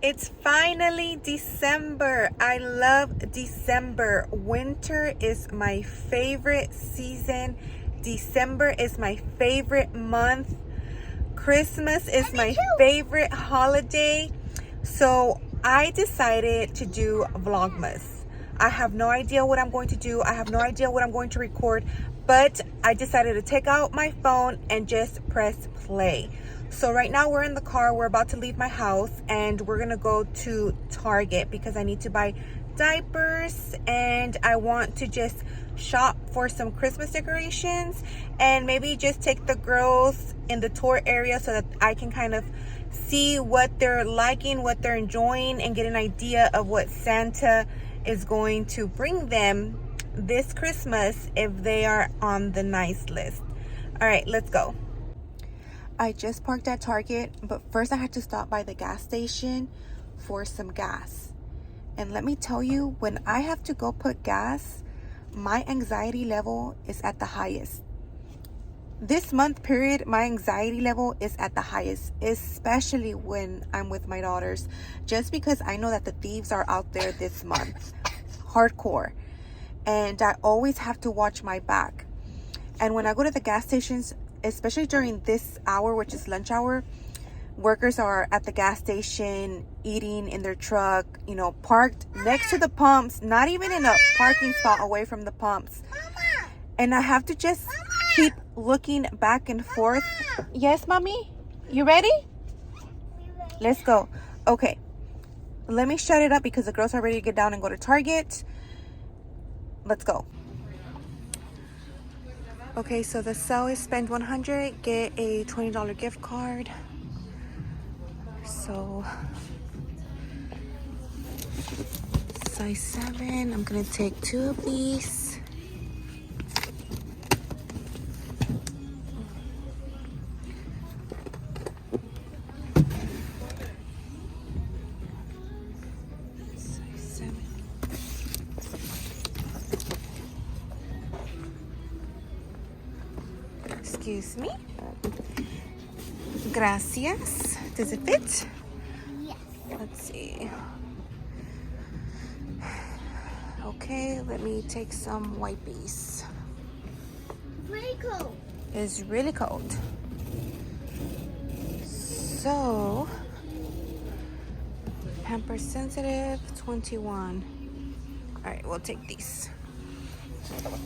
It's finally December. I love December. Winter is my favorite season. December is my favorite month. Christmas is my favorite holiday. So I decided to do Vlogmas. I have no idea what I'm going to do. I have no idea what I'm going to record, but I decided to take out my phone and just press play. So right now we're in the car. We're about to leave my house and we're gonna go to Target because I need to buy diapers and I want to just shop for some Christmas decorations and maybe just take the girls in the tour area so that I can kind of see what they're liking, what they're enjoying, and get an idea of what Santa is going to bring them this Christmas if they are on the nice list. All right, let's go. I just parked at Target, but first I had to stop by the gas station for some gas. And let me tell you, when I have to go put gas, my anxiety level is at the highest. This month period, my anxiety level is at the highest, especially when I'm with my daughters, just because I know that the thieves are out there this month, hardcore. And I always have to watch my back. And when I go to the gas stations, especially during this hour, which is lunch hour, workers are at the gas station eating in their truck, you know, parked next to the pumps, not even in a parking spot away from the pumps. And I have to just keep looking back and forth. Yes, mommy? You ready? Let's go. Okay. Let me shut it up because the girls are ready to get down and go to Target. Let's go. Okay, so the sale is spend $100, get a $20 gift card. So, size 7, I'm gonna take 2 of these. Size 7. Excuse me. Gracias. Does it fit? Yes. Let's see. Okay, let me take some wipies. Pretty cool. It's really cold. So, Pamper Sensitive 21. All right, we'll take these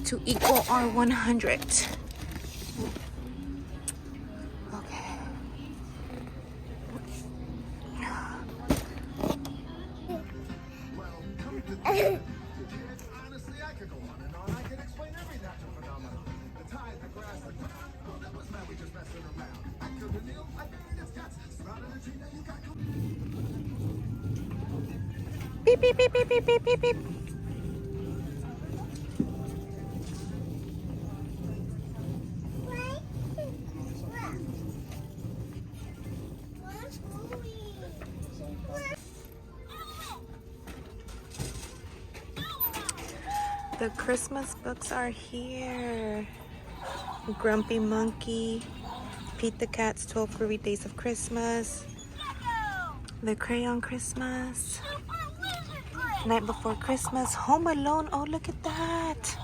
to equal our 100. Honestly, I could go on and on. I could explain every natural phenomenon. The tide, the grass, the ground. Oh, that was mad. We just messing around. I killed a Neil. I buried its guts. Sprouted a tree. Now you got. Beep, beep, beep, beep, beep, beep, beep, beep. The Christmas books are here. Grumpy Monkey, Pete the Cat's 12 Groovy Days of Christmas, The Crayon Christmas, Night Before Christmas, Home Alone. Oh, look at that.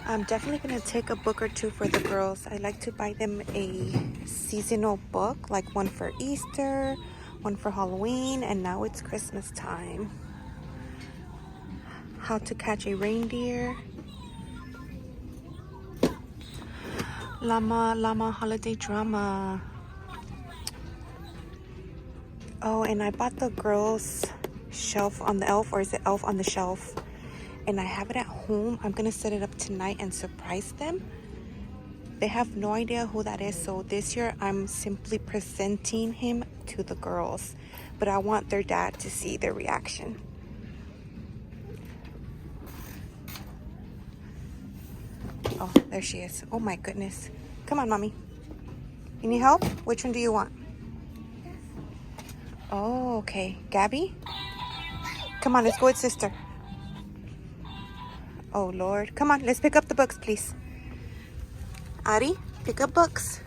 I'm definitely gonna take a book or two for the girls. I like to buy them a seasonal book, like one for Easter, one for Halloween, and now it's Christmas time. How to Catch a Reindeer, Llama Holiday Drama. Oh, and I bought the girls shelf on the elf, or is it elf on the shelf? And I have it at home. I'm gonna set it up tonight and surprise them. They have no idea who that is, so this year I'm simply presenting him to the girls, but I want their dad to see their reaction. Oh, there she is. Oh my goodness. Come on, mommy. You need help? Which one do you want? Oh, okay. Gabby? Come on, let's go with sister. Oh, Lord. Come on, let's pick up the books, please. Ari, pick up books.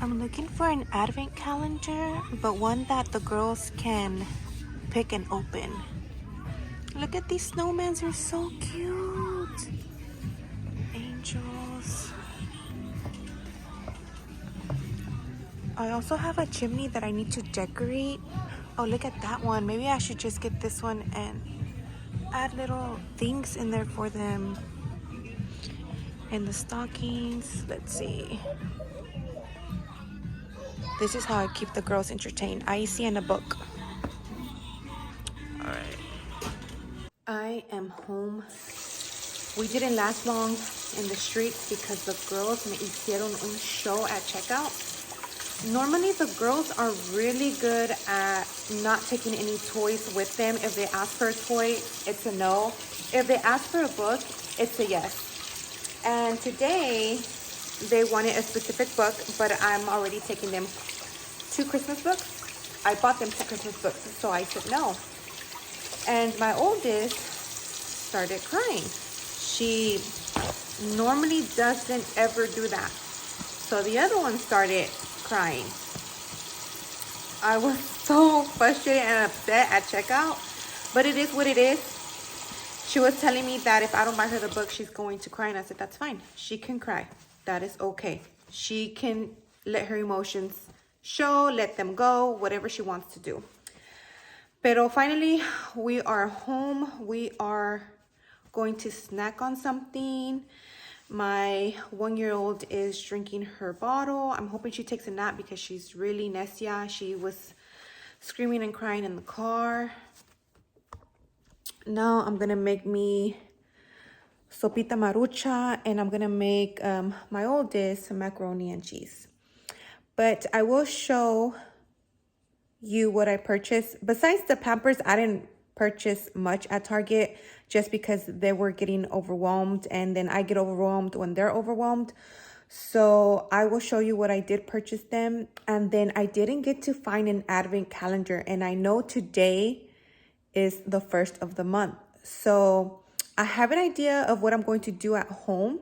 I'm looking for an advent calendar, but one that the girls can pick and open. Look at these snowmen, they're so cute. Angels. I also have a chimney that I need to decorate. Oh, look at that one. Maybe I should just get this one and add little things in there for them. And the stockings, let's see. This is how I keep the girls entertained. Icy and a book. All right. I am home. We didn't last long in the streets because the girls me hicieron un show at checkout. Normally the girls are really good at not taking any toys with them. If they ask for a toy, it's a no. If they ask for a book, it's a yes. And today they wanted a specific book, but I'm already taking them 2 Christmas books. I bought them 2 Christmas books, so I said no. And my oldest started crying. She normally doesn't ever do that. So the other one started crying. I was so frustrated and upset at checkout, but it is what it is. She was telling me that if I don't buy her the book, she's going to cry. And I said, that's fine. She can cry. That is okay. She can let her emotions show, let them go, whatever she wants to do. Pero finally, we are home. We are going to snack on something. My 1-year-old is drinking her bottle. I'm hoping she takes a nap because she's really necia. She was screaming and crying in the car. Now I'm gonna make me sopita marucha, and I'm gonna make my oldest macaroni and cheese. But I will show you what I purchased. Besides the Pampers, I didn't purchase much at Target just because they were getting overwhelmed, and then I get overwhelmed when they're overwhelmed. So I will show you what I did purchase them. And then I didn't get to find an advent calendar, and I know today is the 1st of the month. So I have an idea of what I'm going to do at home.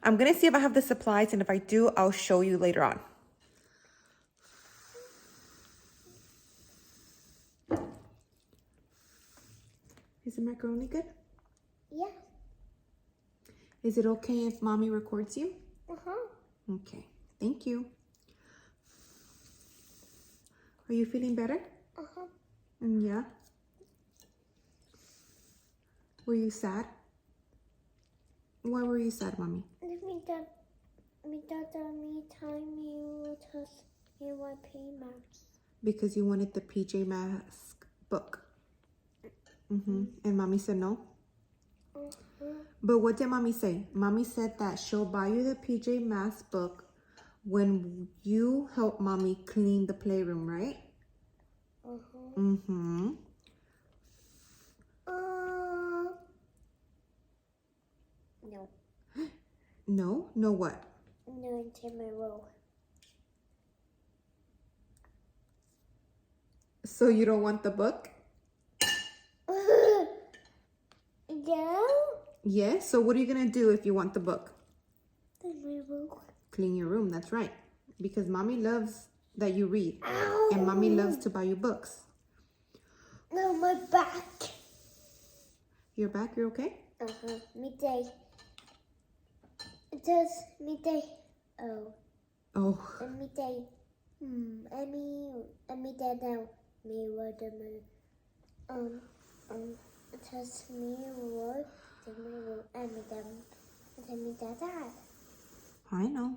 I'm gonna see if I have the supplies, and if I do, I'll show you later on. Is the macaroni good? Yeah. Is it okay if mommy records you? Uh-huh. Okay, thank you. Are you feeling better? Uh-huh. Yeah. Were you sad? Why were you sad, mommy? Me time you just you my payments. Because you wanted the PJ Masks book. And mommy said no? But what did mommy say? Mommy said that she'll buy you the PJ Masks book when you help mommy clean the playroom, right? No. No? No what? No, into my roll. So you don't want the book? Yeah. Yes? So what are you going to do if you want the book? In my room. Clean your room, that's right. Because mommy loves that you read. Ow. And mommy loves to buy you books. No, my back. Your back, you're okay? Uh-huh. Midday. It does midday. Oh. Oh. Midday. Midday now. Me watermelon. It has me wood. And me dad. I know.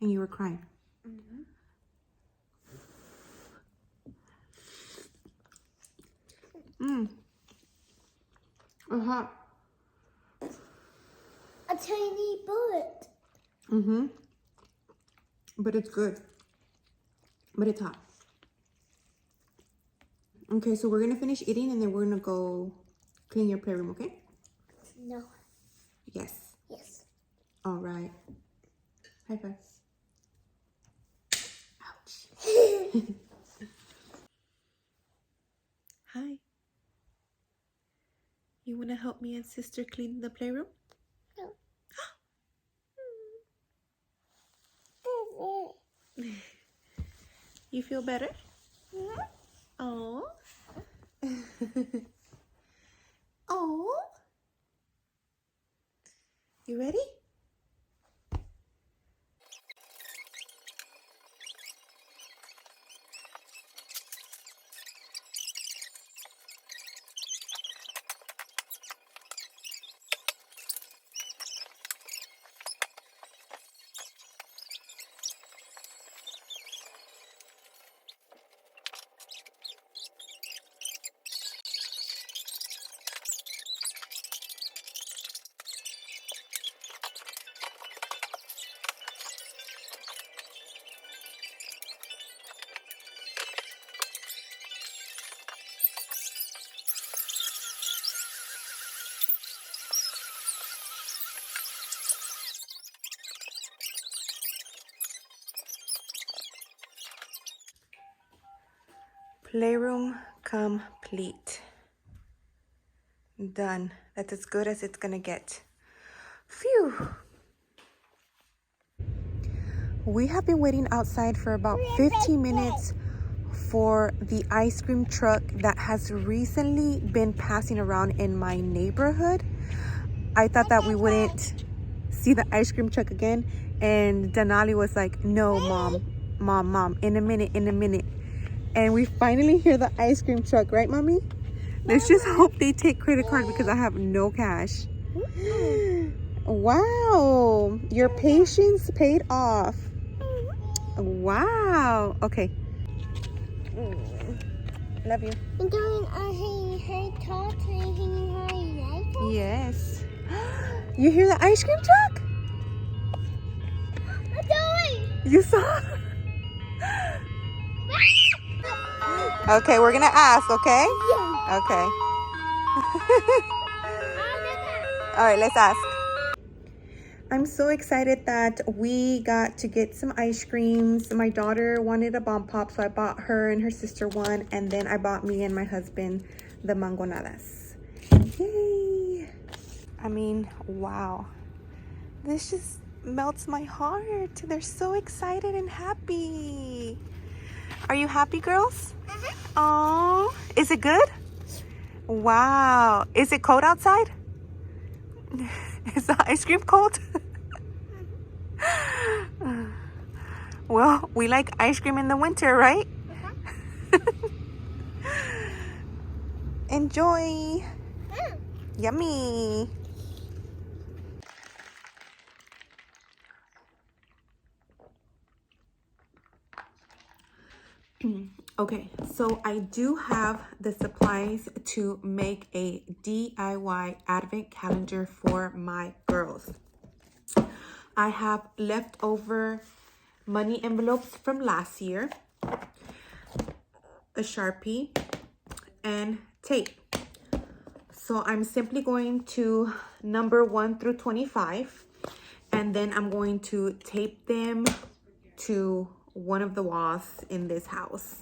And you were crying. Uh-huh. A tiny bullet. But it's good. But it's hot. Okay, so we're going to finish eating and then we're going to go clean your playroom, okay? No. Yes. Yes. All right. High five. Ouch. Hi. You want to help me and sister clean the playroom? No. You feel better? Mhm. Oh. Oh. You ready? Playroom complete. Done. That's as good as it's gonna get. Phew. We have been waiting outside for about 15 minutes for the ice cream truck that has recently been passing around in my neighborhood. I thought that we wouldn't see the ice cream truck again, and Denali was like, no, mom, in a minute. And we finally hear the ice cream truck, right, mommy? Let's just hope they take credit card because I have no cash. Wow, your patience paid off. Wow. Okay. Love you. I'm doing a hey talk and Yes. You hear the ice cream truck? I'm doing. You saw? Okay, we're gonna ask, okay? Okay. All right, let's ask. I'm so excited that we got to get some ice creams. My daughter wanted a bomb pop, so I bought her and her sister one, and then I bought me and my husband the mangonadas. Yay! I mean, wow. This just melts my heart. They're so excited and happy. Are you happy, girls? Oh, is it good? Wow. Is it cold outside? Is the ice cream cold? Well, we like ice cream in the winter, right? Enjoy. Yummy. Okay, so I do have the supplies to make a DIY advent calendar for my girls. I have leftover money envelopes from last year, a Sharpie, and tape. So I'm simply going to number 1 through 25, and then I'm going to tape them to one of the walls in this house.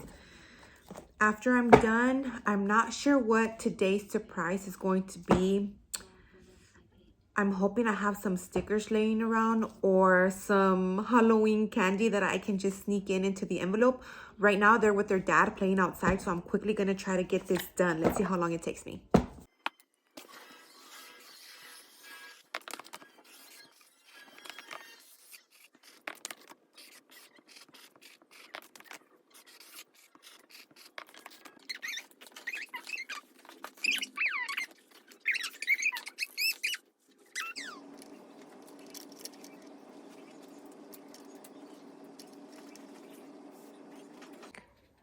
After I'm done, I'm not sure what today's surprise is going to be. I'm hoping I have some stickers laying around or some Halloween candy that I can just sneak into the envelope. Right now, they're with their dad playing outside, so I'm quickly going to try to get this done. Let's see how long it takes me.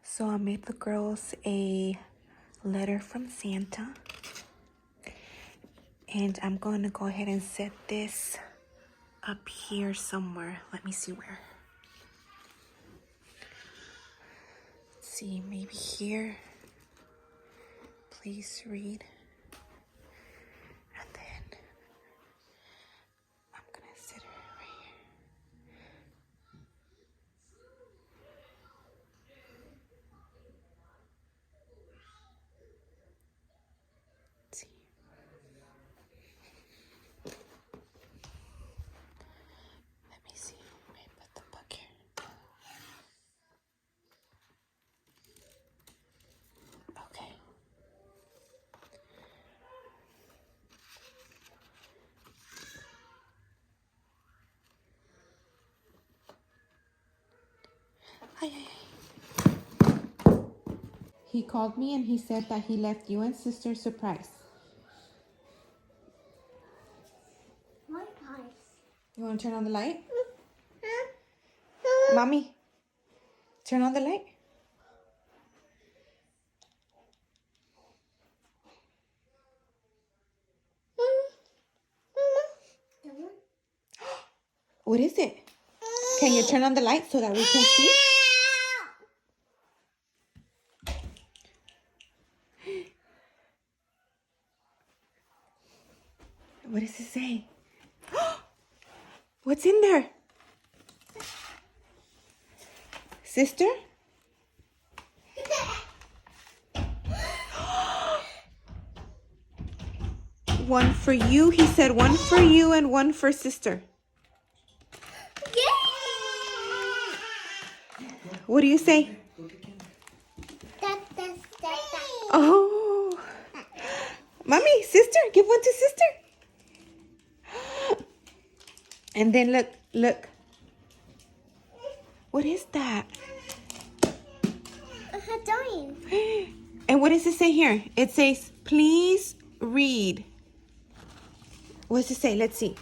So I made the girls a letter from Santa. And I'm going to go ahead and set this up here somewhere. Let me see where. Let's see, maybe here. Please read. And then I'm going to set it right here. Let's see. Let me see. Maybe put the book here. Ay, ay, ay. He called me and he said that he left you and sister a surprise. My eyes. You want to turn on the light? Mommy, turn on the light. What is it? Can you turn on the light so that we can see? What does it say? What's in there? Sister? One for you. He said one for you and one for sister. What do you say? Oh. Mommy, sister, give one to sister. And then look. What is that? And what does it say here? It says, please read. What does it say? Let's see.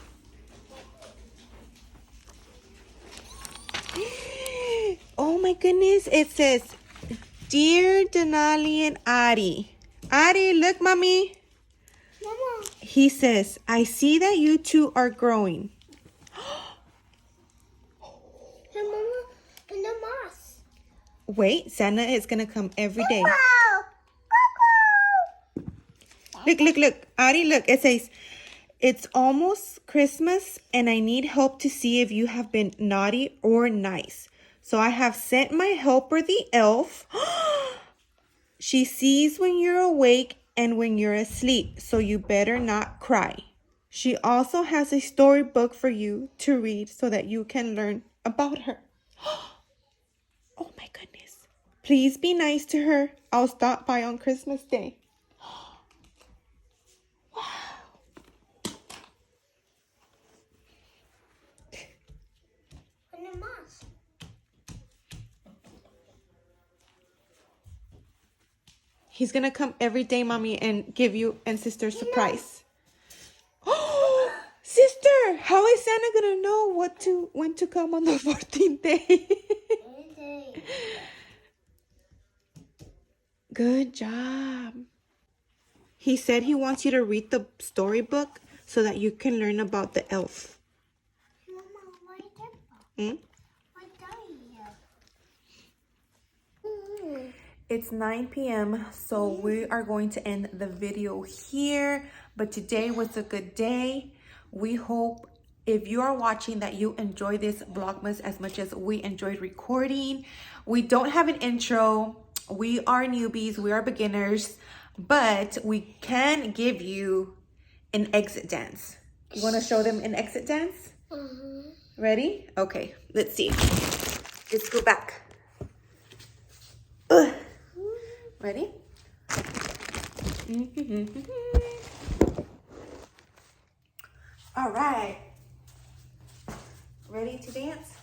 Oh my goodness. It says, Dear Denali and Ari. Ari, look, Mommy. Mama. He says, I see that you two are growing. And Mama, and the mouse. Wait, Santa is going to come every day. Wow. Look. Ari, look. It says, it's almost Christmas and I need help to see if you have been naughty or nice. So I have sent my helper, the elf. She sees when you're awake and when you're asleep, so you better not cry. She also has a storybook for you to read so that you can learn about her. Oh my goodness. Please be nice to her. I'll stop by on Christmas Day. And the mouse. He's gonna come every day, Mommy, and give you and sister a surprise. Oh, sister, how is Santa gonna know when to come on the 14th day? Good job. He said he wants you to read the storybook so that you can learn about the elf. Mama, why is that? Hmm? Why die? It's 9 p.m. so we are going to end the video here. But today was a good day. We hope if you are watching that you enjoy this Vlogmas as much as we enjoyed recording. We don't have an intro. We are newbies. We are beginners. But we can give you an exit dance. You want to show them an exit dance? Ready? Okay, let's see. Let's go back. Ugh. Ready? All right. Ready to dance?